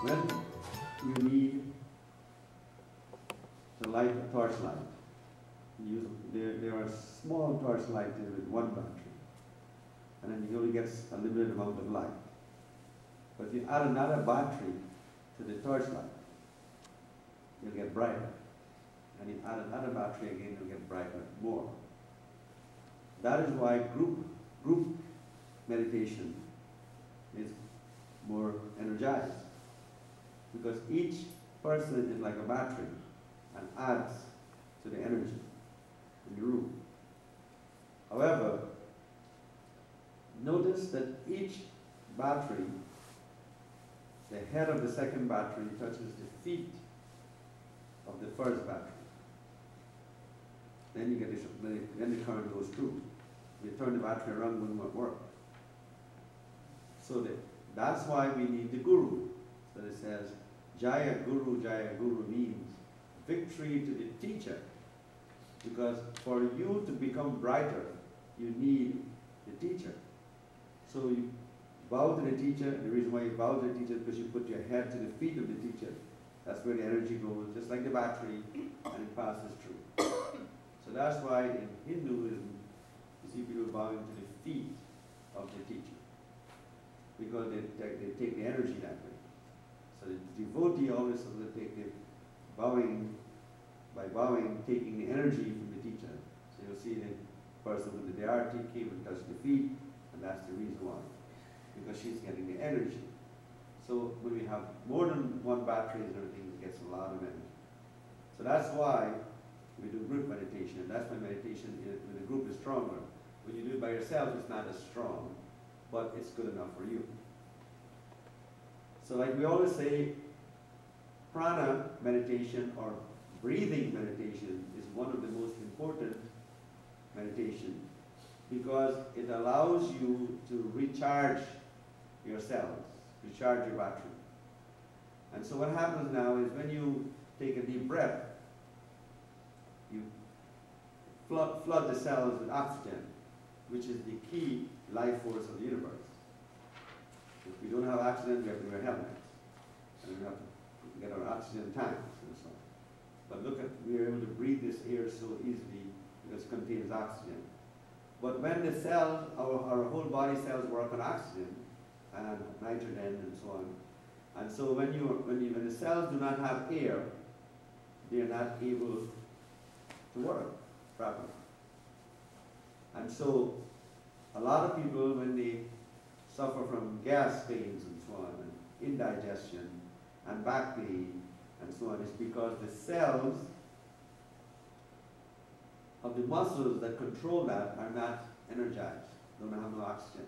When you need to light a torchlight, there are small torchlights with one battery, and then you only get a limited amount of light. But if you add another battery to the torchlight, you'll get brighter. And you add another battery again, you'll get brighter more. That is why group meditation is more energized, because each person is like a battery and adds to the energy in the room. However, notice that each battery, the head of the second battery touches the feet of the first battery. Then you get then the current goes through. You turn the battery around, it won't work. So that's why we need the guru. So it says, Jaya Guru means victory to the teacher. Because for you to become brighter, you need the teacher. So you bow to the teacher. The reason why you bow to the teacher is because you put your head to the feet of the teacher. That's where the energy goes, just like the battery, and it passes through. So that's why in Hinduism, you see people bowing to the feet of the teacher, because they take the energy that way. So the devotee always has to take the bowing, by bowing, taking the energy from the teacher. So you'll see the person with the arati came and touched the feet, and that's the reason why, because she's getting the energy. So when we have more than one battery and everything, it gets a lot of energy. So that's why we do group meditation, and that's why meditation, when the group is stronger. When you do it by yourself, it's not as strong, but it's good enough for you. So like we always say, prana meditation or breathing meditation is one of the most important meditation, because it allows you to recharge your cells, recharge your battery. And so what happens now is when you take a deep breath, you flood the cells with oxygen, which is the key life force of the universe. If we don't have oxygen, we have to wear helmets. And we have to get our oxygen tanks and so on. But look at, we are able to breathe this air so easily because it contains oxygen. But when the cells, our whole body cells work on oxygen and nitrogen and so on. And so when the cells do not have air, they are not able to work properly. And so a lot of people, when they suffer from gas pains and so on, and indigestion and back pain and so on, it's because the cells of the muscles that control that are not energized, don't have no oxygen,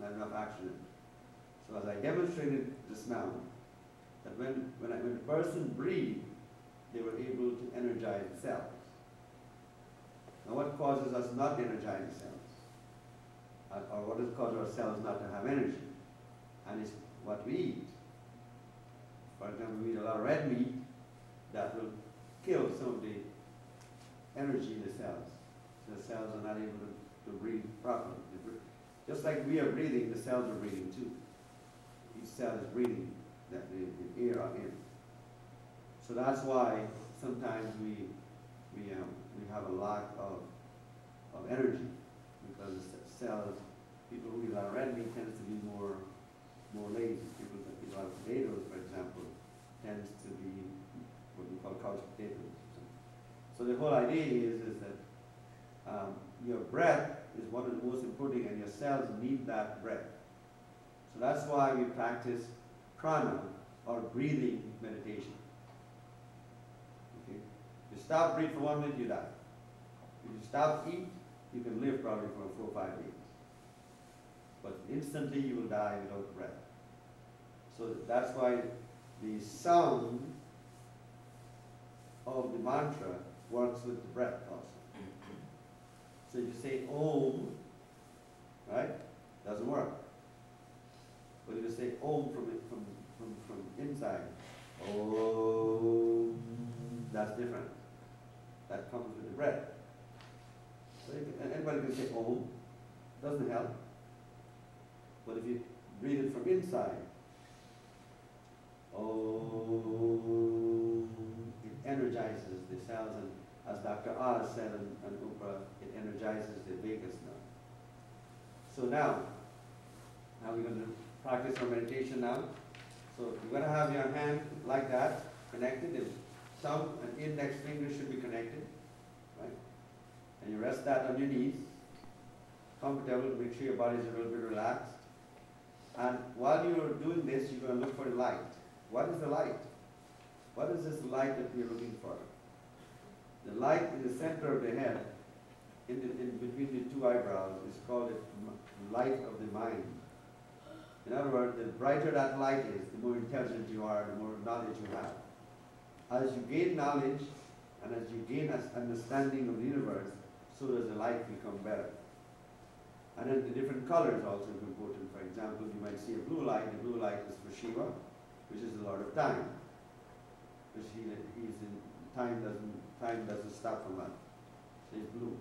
not enough oxygen. So as I demonstrated just now, that when the person breathed, they were able to energize the cells. Now what causes us not to energize the cells? Or what has caused our cells not to have energy? And it's what we eat. For example, we eat a lot of red meat that will kill some of the energy in the cells. So the cells are not able to breathe properly. Just like we are breathing, the cells are breathing too. Each cell is breathing the air in. So that's why sometimes we have a lack of energy, because the cells, people who eat a lot of red meat tends to be more lazy. People that eat a lot of potatoes, for example, tends to be what we call couch potatoes. So the whole idea is that your breath is one of the most important, and your cells need that breath. So that's why we practice prana, or breathing meditation. Okay? If you stop breathing for 1 minute, you die. If you stop eat, you can live probably for 4 or 5 days. But instantly you will die without breath. So that's why the sound of the mantra works with the breath also. So if you say Om, right, doesn't work. But if you say Om from inside, Om, that's different. That comes with the breath. So anybody can say Om, doesn't help. But if you breathe it from inside, Oh, it energizes the cells, and as Dr. Oz said on Oprah, it energizes the vagus nerve. So now we're going to practice our meditation now. So you're going to have your hand like that, connected. The thumb and index finger should be connected, right? And you rest that on your knees, comfortable, make sure your body is a little bit relaxed. And while you're doing this, you're going to look for the light. What is the light? What is this light that we're looking for? The light in the center of the head, in between the two eyebrows, is called the light of the mind. In other words, the brighter that light is, the more intelligent you are, the more knowledge you have. As you gain knowledge, and as you gain understanding of the universe, so does the light become better. And then the different colors also are important. For example, you might see a blue light. The blue light is for Shiva, which is the Lord of Time. Because time doesn't stop for much. So it's blue.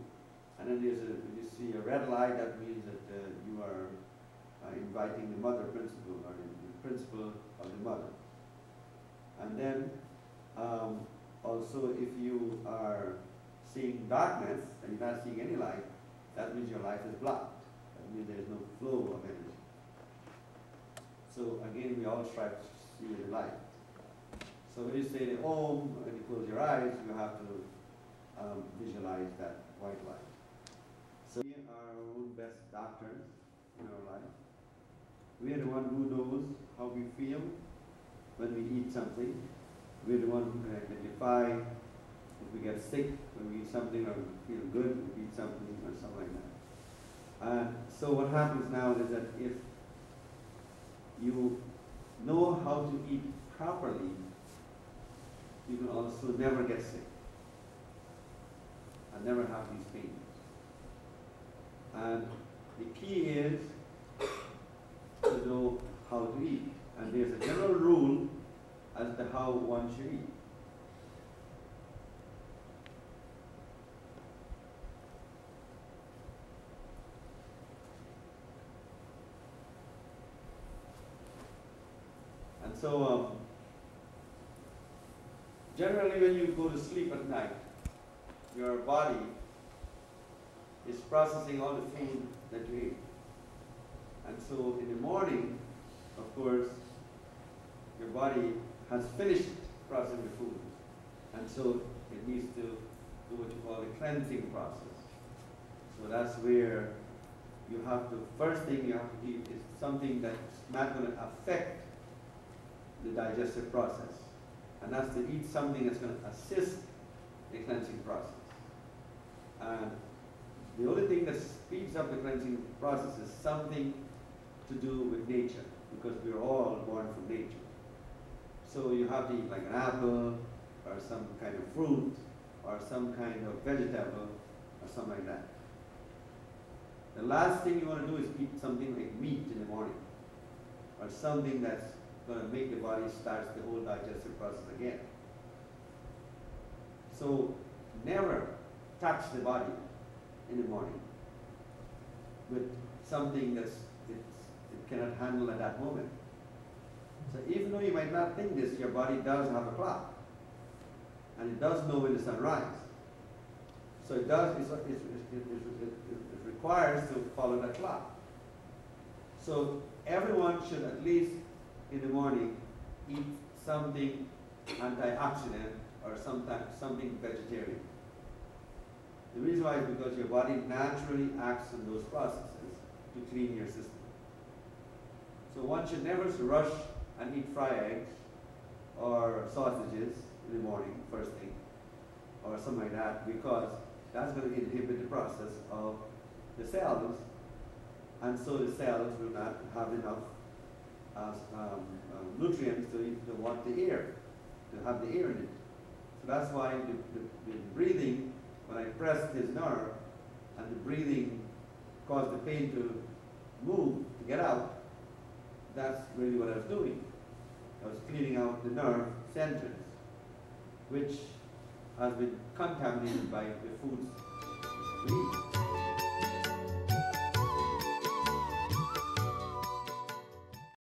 And then when you see a red light, that means that you are inviting the mother principle, or the principle of the mother. And then also, if you are seeing darkness and you're not seeing any light, that means your life is blocked. That means there is no flow of energy. So again, we all strive to see the light. So when you say the Om and you close your eyes, you have to visualize that white light. So we are our own best doctors in our life. We are the one who knows how we feel when we eat something. We are the one who can identify if we get sick when we eat something, or we feel good when we eat something, or something like that. And so what happens now is that if you know how to eat properly, you can also never get sick and never have these pains. And the key is to know how to eat. And there's a general rule as to how one should eat. And so, generally when you go to sleep at night, your body is processing all the food that you ate. And so in the morning, of course, your body has finished processing the food. And so it needs to do what you call the cleansing process. So that's where you have to, first thing you have to eat is something that's not going to affect the digestive process. And that's to eat something that's going to assist the cleansing process. And the only thing that speeds up the cleansing process is something to do with nature, because we're all born from nature. So you have to eat like an apple, or some kind of fruit, or some kind of vegetable, or something like that. The last thing you want to do is eat something like meat in the morning, or something that's going to make the body start the whole digestive process again. So never touch the body in the morning with something that it cannot handle at that moment. So even though you might not think this, your body does have a clock, and it does know when the sun rises. So it requires to follow that clock. So everyone should at least in the morning eat something antioxidant, or something vegetarian. The reason why is because your body naturally acts on those processes to clean your system. So one should never rush and eat fried eggs or sausages in the morning, first thing, or something like that, because that's going to inhibit the process of the cells, and so the cells will not have enough nutrients to want the air, to have the air in it. So that's why the breathing, when I pressed his nerve, and the breathing caused the pain to move, to get out, that's really what I was doing. I was cleaning out the nerve centers, which has been contaminated by the foods we eat.